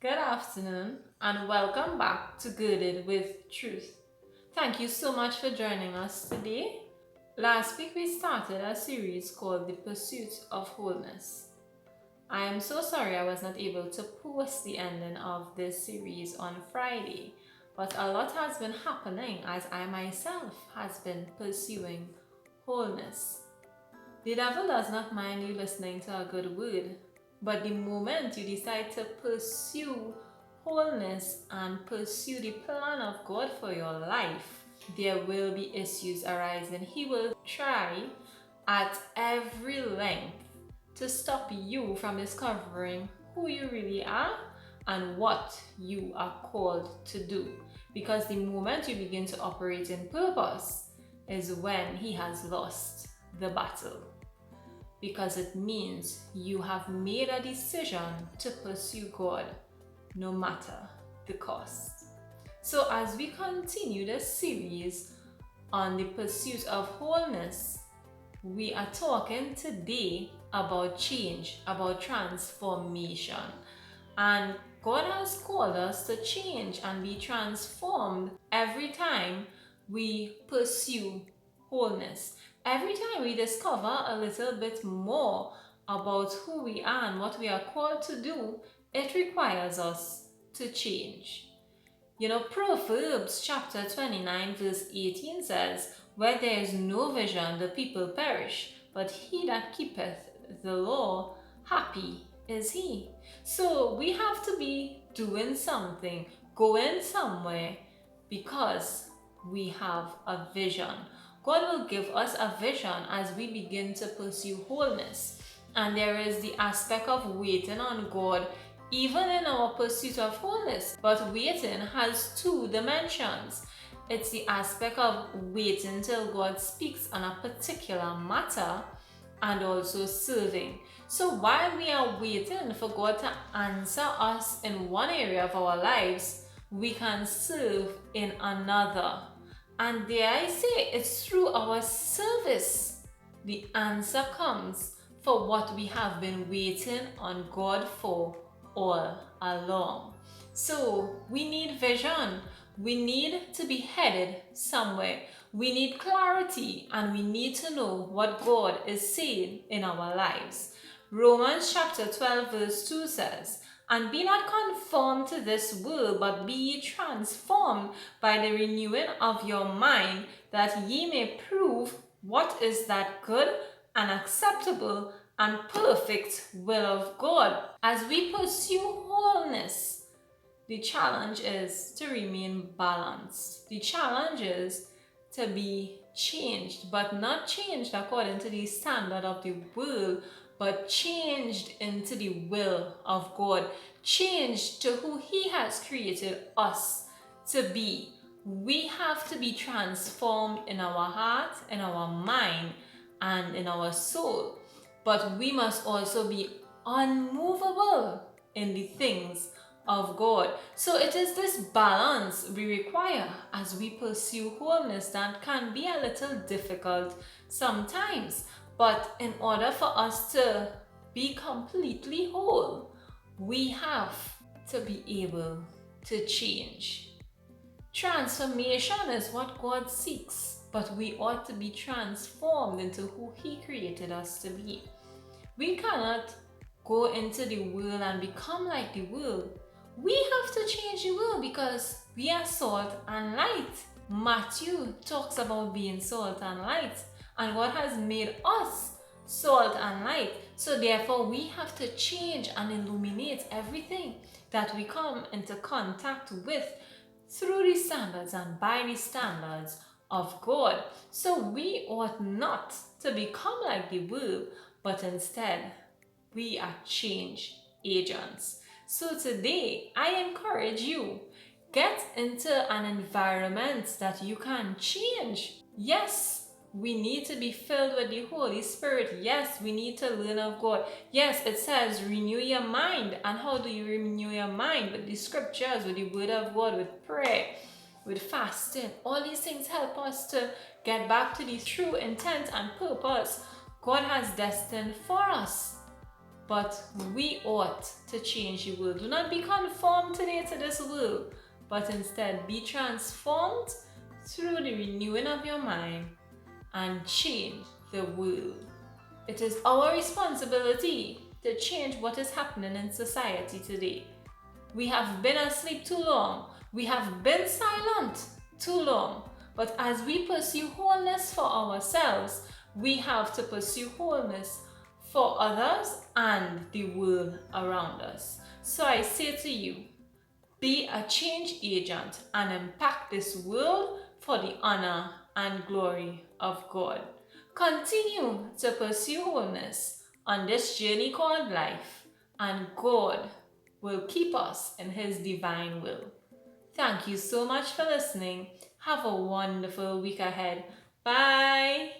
Good afternoon and welcome back to Girded with Truth. Thank you so much for joining us today. Last week we started a series called The Pursuit of Wholeness. I am so sorry I was not able to post the ending of this series on Friday, but a lot has been happening as I myself has been pursuing wholeness. The devil does not mind you listening to a good word, but the moment you decide to pursue wholeness and pursue the plan of God for your life, there will be issues arising. He will try at every length to stop you from discovering who you really are and what you are called to do. Because the moment you begin to operate in purpose is when he has lost the battle, because it means you have made a decision to pursue God no matter the cost. So, as we continue this series on the pursuit of wholeness, we are talking today about change, about transformation. And God has called us to change and be transformed every time we pursue wholeness. Every time we discover a little bit more about who we are and what we are called to do, it requires us to change. Proverbs chapter 29 verse 18 says, "Where there is no vision, the people perish, but he that keepeth the law, happy is he." So we have to be doing something, going somewhere, because we have a vision. God will give us a vision as we begin to pursue wholeness. And there is the aspect of waiting on God even in our pursuit of wholeness. But waiting has two dimensions. It's the aspect of waiting till God speaks on a particular matter and also serving. So while we are waiting for God to answer us in one area of our lives, we can serve in another. And dare I say, it's through our service the answer comes for what we have been waiting on God for all along. So we need vision. We need to be headed somewhere. We need clarity and we need to know what God is saying in our lives. Romans chapter 12 verse 2 says, "And be not conformed to this world, but be ye transformed by the renewing of your mind, that ye may prove what is that good and acceptable and perfect will of God." As we pursue wholeness, the challenge is to remain balanced. The challenge is to be changed, but not changed according to the standard of the world, but changed into the will of God, changed to who He has created us to be. We have to be transformed in our heart, in our mind, and in our soul. But we must also be unmovable in the things of God. So it is this balance we require as we pursue wholeness that can be a little difficult sometimes. But in order for us to be completely whole, we have to be able to change. Transformation is what God seeks, but we ought to be transformed into who He created us to be. We cannot go into the world and become like the world. We have to change the world because we are salt and light. Matthew talks about being salt and light, and God has made us salt and light. So therefore we have to change and illuminate everything that we come into contact with through the standards and by the standards of God. So we ought not to become like the world, but instead we are change agents. So today I encourage you, get into an environment that you can change. Yes, we need to be filled with the Holy Spirit. Yes, we need to learn of God. Yes, it says renew your mind. And how do you renew your mind? With the scriptures, with the word of God, with prayer, with fasting. All these things help us to get back to the true intent and purpose God has destined for us. but we ought to change the world. Do not be conformed today to this world, but instead be transformed through the renewing of your mind and change the world. It is our responsibility to change what is happening in society today. We have been asleep too long. We have been silent too long. But as we pursue wholeness for ourselves, we have to pursue wholeness for others and the world around us. So I say to you, be a change agent and impact this world for the honor and glory of God. Continue to pursue wholeness on this journey called life, and God will keep us in His divine will. Thank you so much for listening. Have a wonderful week ahead. Bye.